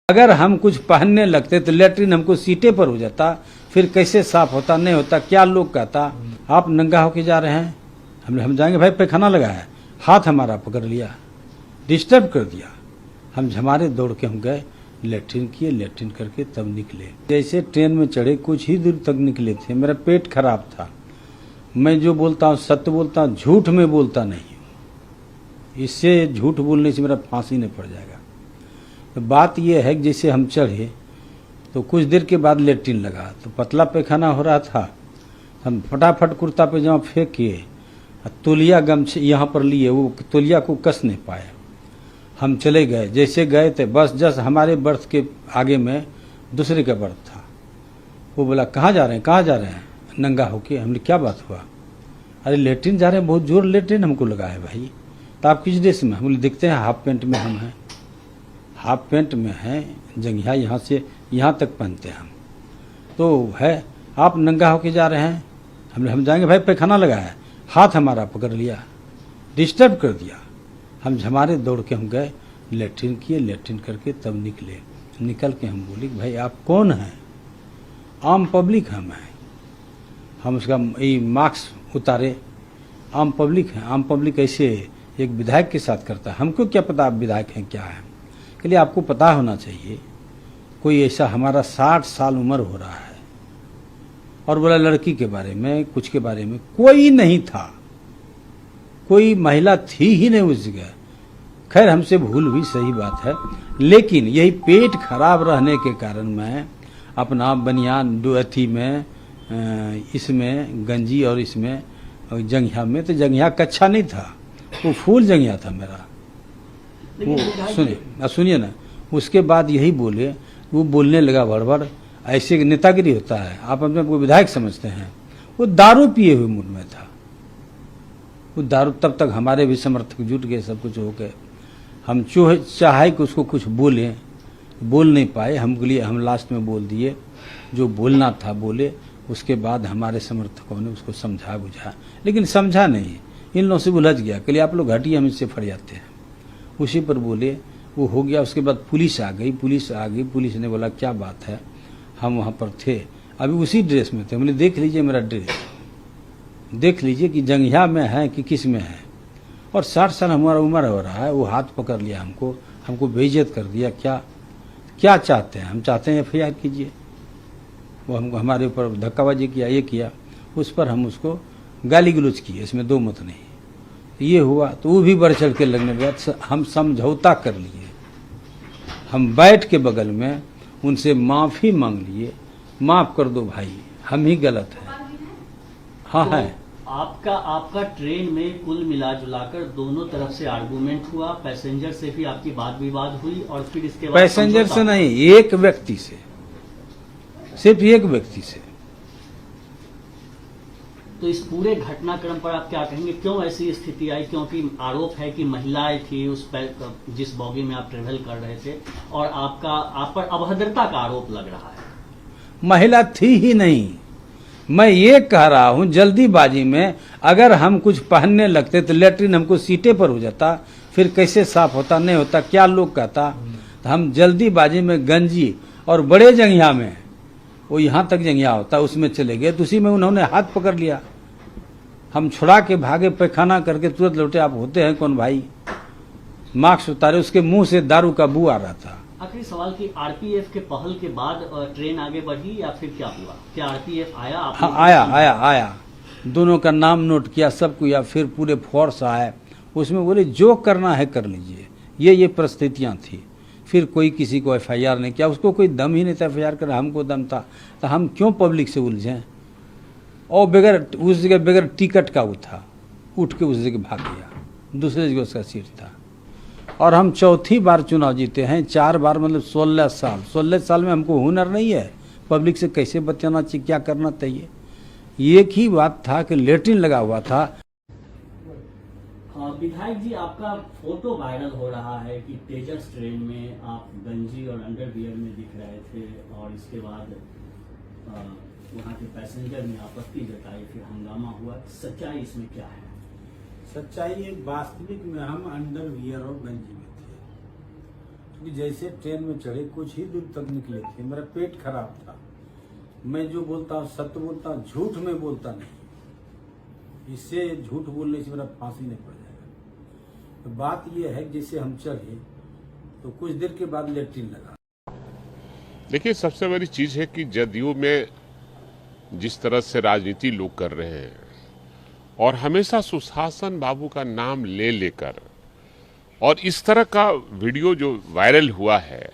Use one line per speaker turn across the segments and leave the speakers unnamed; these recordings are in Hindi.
अगर हम कुछ पहनने लगते तो लेटरिन हमको सीटे पर हो जाता, फिर कैसे साफ होता नहीं होता, क्या लोग कहता। आप नंगा होके जा रहे हैं, हम जाएंगे भाई पैखाना लगा है, हाथ हमारा पकड़ लिया, डिस्टर्ब कर दिया। हम झमारे दौड़ के हम गए, लेटरिन किए, लेटरिन करके तब निकले। जैसे ट्रेन में चढ़े कुछ ही दूर तक निकले थे, मेरा पेट खराब था। मैं जो बोलता हूँ सत्य बोलता हूँ, झूठ में बोलता नहीं। इससे झूठ बोलने से मेरा फांसी नहीं पड़ जाएगा। तो बात यह है कि जैसे हम चढ़े तो कुछ देर के बाद लेटरिन लगा, तो पतला पैखाना हो रहा था। हम फटाफट कुर्ता पैजामा फेंक के तौलिया गमछे यहाँ पर लिए, वो तौलिया को कस नहीं पाए। हम चले गए, जैसे गए थे बस जस्ट हमारे बर्थ के आगे में दूसरे का बर्थ था। वो बोला कहाँ जा रहे हैं, कहाँ जा रहे हैं, नंगा होके। हमने क्या बात हुआ, अरे लेटरिन जा रहे हैं, बहुत जोर लेटरिन हमको लगा है भाई। तो आप किस ड्रेस में, हम बोले दिखते हैं हाफ पेंट में हम हैं, हाफ पेंट में हैं, जंघिया यहाँ से यहाँ तक पहनते हैं हम। तो है आप नंगा होके जा रहे हैं, हम जाएंगे भाई पैखाना लगा है, हाथ हमारा पकड़ लिया, डिस्टर्ब कर दिया। हम झमारे दौड़ के हम गए, लेटरिन किए, लेटरिन करके तब निकले। निकल के हम बोले भाई आप कौन हैं, आम पब्लिक हम हैं। हम उसका मास्क उतारे, आम पब्लिक हैं। आम पब्लिक ऐसे एक विधायक के साथ करता है, हमको क्या पता आप विधायक हैं क्या है, के लिए आपको पता होना चाहिए। कोई ऐसा, हमारा 60 साल उम्र हो रहा है, और बोला लड़की के बारे में कुछ के बारे में कोई नहीं था, कोई महिला थी ही नहीं उस जगह। खैर हमसे भूल हुई, सही बात है, लेकिन यही पेट खराब रहने के कारण मैं अपना बनियान अथी में इसमें गंजी और इसमें जंघिया में, तो जंघिया कच्छा नहीं था, वो फूल जंघिया था मेरा। वो सुनिए ना, उसके बाद यही बोले, वो बोलने लगा भड़बड़, ऐसे नेतागिरी होता है, आप अपने को विधायक समझते हैं। वो दारू पिए हुए मूड में था, वो दारू, तब तक हमारे भी समर्थक जुट गए, सब कुछ हो गए। हम चाहे कि उसको कुछ बोले, बोल नहीं पाए। हम लास्ट में बोल दिए, जो बोलना था बोले। उसके बाद हमारे समर्थकों ने उसको समझा बुझा, लेकिन समझा नहीं, इन लोगों से उलझ गया। कल आप लोग हटिए, हम इससे फट जाते हैं। उसी पर बोले, वो हो गया। उसके बाद पुलिस आ गई, पुलिस ने बोला क्या बात है, हम वहाँ पर थे, अभी उसी ड्रेस में थे। मैंने देख लीजिए मेरा ड्रेस, देख लीजिए कि जंघिया में है कि किस में है। और 60 साल हमारा उम्र हो रहा है। वो हाथ पकड़ लिया हमको बेइज्जत कर दिया। क्या चाहते हैं, हम चाहते हैं FIR कीजिए। वो हमको हमारे ऊपर धक्काबाजी किया, ये किया, उस पर हम उसको गाली गलौज किए, इसमें दो मत नहीं। ये हुआ तो वो भी बढ़ चढ़ के लगने के बाद हम समझौता कर लिए। हम बैठ के बगल में उनसे माफ़ी मांग लिए, माफ़ कर दो भाई, हम ही गलत हैं। हाँ
तो
है।
आपका ट्रेन में कुल मिला जुलाकर दोनों तरफ से आर्गुमेंट हुआ, पैसेंजर से भी आपकी बात विवाद हुई, और फिर इसके बाद
पैसेंजर से नहीं, एक व्यक्ति से, सिर्फ एक व्यक्ति से।
तो इस पूरे घटनाक्रम पर आप क्या कहेंगे, क्यों ऐसी स्थिति आई? क्योंकि आरोप है कि महिलाएं थी उस जिस बॉगी में आप ट्रेवल कर रहे थे, और आप पर अभद्रता का आरोप लग रहा है।
महिला थी ही नहीं। मैं ये कह रहा हूं, जल्दीबाजी में अगर हम कुछ पहनने लगते तो लेटरिन हमको सीटे पर हो जाता, फिर कैसे साफ होता नहीं होता, क्या लोग कहता। तो हम जल्दीबाजी में गंजी और बड़े जंघिया में, वो यहाँ तक जंघिया होता, उसमें चले गए, तो उसी में उन्होंने हाथ पकड़ लिया। हम छुड़ा के भागे, पैखाना करके तुरंत लौटे। आप होते हैं कौन भाई? मास्क उतारे, उसके मुंह से दारू का बू आ रहा था।
आखिरी सवाल की, RPF के पहल के बाद ट्रेन आगे बढ़ी या फिर क्या हुआ? क्या RPF आया?
हाँ आया, दोनों का नाम नोट किया, सब किया, फिर पूरे फोर्स आए। उसमें बोले जो करना है कर लीजिए। ये परिस्थितियाँ थी। फिर कोई किसी को FIR नहीं किया, उसको कोई दम ही नहीं था FIR कर, हमको दम था। तो हम क्यों पब्लिक से उलझें? और बगैर उस जगह बगैर टिकट का वो था, उठ के उस जगह भाग गया, दूसरे जगह उसका सीट था। और हम चौथी बार चुनाव जीते हैं, 4 बार, मतलब 16 साल में हमको हुनर नहीं है पब्लिक से कैसे बचाना चाहिए, क्या करना चाहिए। एक ही बात था कि लेटरिन लगा हुआ था।
विधायक जी, आपका फोटो वायरल हो रहा है कि तेजस ट्रेन में आप गंजी और अंडरवियर में दिख रहे थे, और इसके बाद वहाँ के पैसेंजर ने आपत्ति जताई, फिर हंगामा हुआ। सच्चाई इसमें क्या है?
सच्चाई एक वास्तविक में हम अंडरवियर और गंजी में थे। कि जैसे ट्रेन में चढ़े कुछ ही दूर तक निकले थे, मेरा पेट खराब था। मैं जो बोलता हूँ सत्य बोलता हूँ, झूठ में बोलता नहीं। इससे झूठ बोलने से मेरा फांसी नहीं पड़ जाएगा। तो बात यह है कि जैसे हम चढ़े तो कुछ देर के बाद लेट्रिन लगा।
देखिए, सबसे बड़ी चीज है कि जदयू में जिस तरह से राजनीति लोग कर रहे हैं और हमेशा सुशासन बाबू का नाम ले लेकर, और इस तरह का वीडियो जो वायरल हुआ है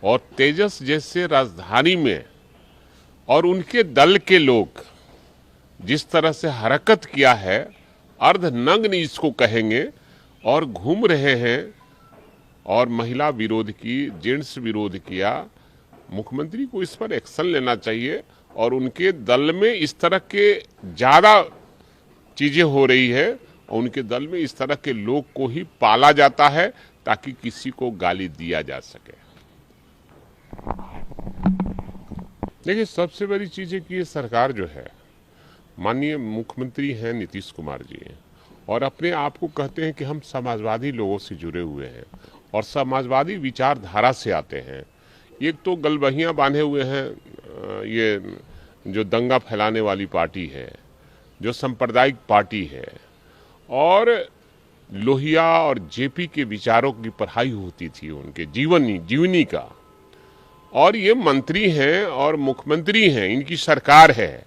और तेजस जैसे राजधानी में और उनके दल के लोग जिस तरह से हरकत किया है, अर्धनग्न इसको कहेंगे, और घूम रहे हैं और महिला विरोध की, जेंट्स विरोध किया। मुख्यमंत्री को इस पर एक्शन लेना चाहिए और उनके दल में इस तरह के ज्यादा चीजें हो रही है और उनके दल में इस तरह के लोग को ही पाला जाता है ताकि किसी को गाली दिया जा सके। देखिए, सबसे बड़ी चीज है कि ये सरकार जो है, माननीय मुख्यमंत्री हैं नीतीश कुमार जी, और अपने आप को कहते हैं कि हम समाजवादी लोगों से जुड़े हुए हैं और समाजवादी विचारधारा से आते हैं। एक तो गलबहियां बांधे हुए हैं, ये जो दंगा फैलाने वाली पार्टी है, जो सांप्रदायिक पार्टी है, और लोहिया और जेपी के विचारों की पढ़ाई होती थी उनके जीवनी का, और ये मंत्री हैं और मुख्यमंत्री हैं, इनकी सरकार है,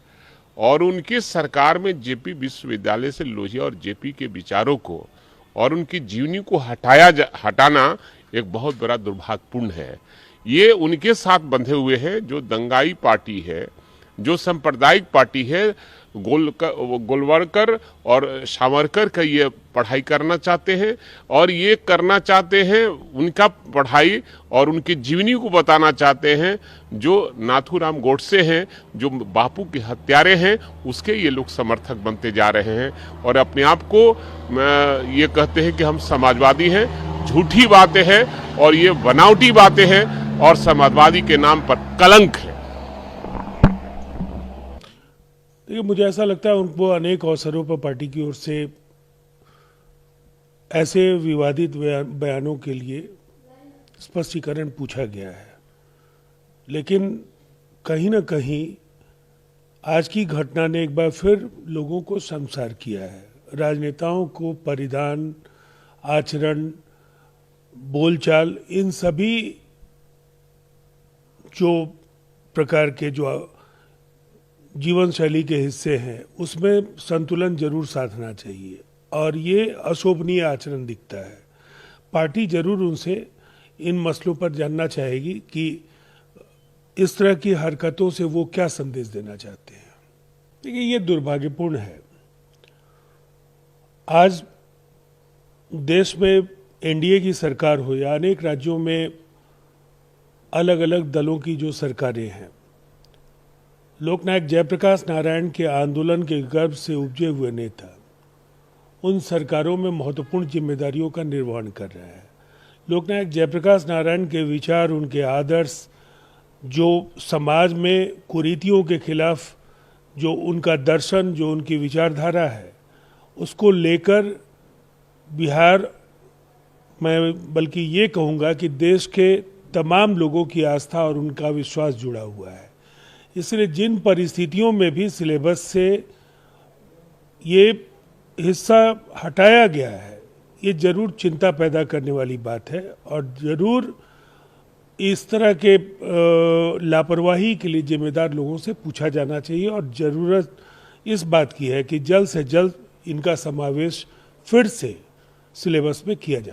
और उनके सरकार में जेपी विश्वविद्यालय से लोहिया और जेपी के विचारों को और उनकी जीवनी को हटाना एक बहुत बड़ा दुर्भाग्यपूर्ण है। ये उनके साथ बंधे हुए हैं जो दंगाई पार्टी है, जो सांप्रदायिक पार्टी है। गोलवलकर और सावरकर का ये पढ़ाई करना चाहते हैं और ये करना चाहते हैं, उनका पढ़ाई और उनकी जीवनी को बताना चाहते हैं। जो नाथूराम गोडसे हैं, जो बापू के हत्यारे हैं, उसके ये लोग समर्थक बनते जा रहे हैं और अपने आप को ये कहते हैं कि हम समाजवादी हैं। झूठी बातें हैं और ये बनावटी बातें हैं और समाजवादी के नाम पर कलंक है।
देखिए, मुझे ऐसा लगता है उनको अनेक अवसरों पर पार्टी की ओर से ऐसे विवादित बयानों के लिए स्पष्टीकरण पूछा गया है, लेकिन कहीं ना कहीं आज की घटना ने एक बार फिर लोगों को शर्मसार किया है। राजनेताओं को परिधान, आचरण, बोलचाल, इन सभी जो प्रकार के जो जीवन शैली के हिस्से हैं उसमें संतुलन जरूर साधना चाहिए और ये अशोभनीय आचरण दिखता है। पार्टी जरूर उनसे इन मसलों पर जानना चाहेगी कि इस तरह की हरकतों से वो क्या संदेश देना चाहते हैं। देखिए, ये दुर्भाग्यपूर्ण है। आज देश में एनडीए की सरकार हो या अनेक राज्यों में अलग अलग दलों की जो सरकारें हैं, लोकनायक जयप्रकाश नारायण के आंदोलन के गर्भ से उपजे हुए नेता उन सरकारों में महत्वपूर्ण जिम्मेदारियों का निर्वहन कर रहे हैं। लोकनायक जयप्रकाश नारायण के विचार, उनके आदर्श, जो समाज में कुरीतियों के खिलाफ जो उनका दर्शन, जो उनकी विचारधारा है, उसको लेकर बिहार, मैं बल्कि ये कहूँगा कि देश के तमाम लोगों की आस्था और उनका विश्वास जुड़ा हुआ है। इसलिए जिन परिस्थितियों में भी सिलेबस से ये हिस्सा हटाया गया है, ये जरूर चिंता पैदा करने वाली बात है और जरूर इस तरह के लापरवाही के लिए जिम्मेदार लोगों से पूछा जाना चाहिए और जरूरत इस बात की है कि जल्द से जल्द इनका समावेश फिर से सिलेबस में किया जाए।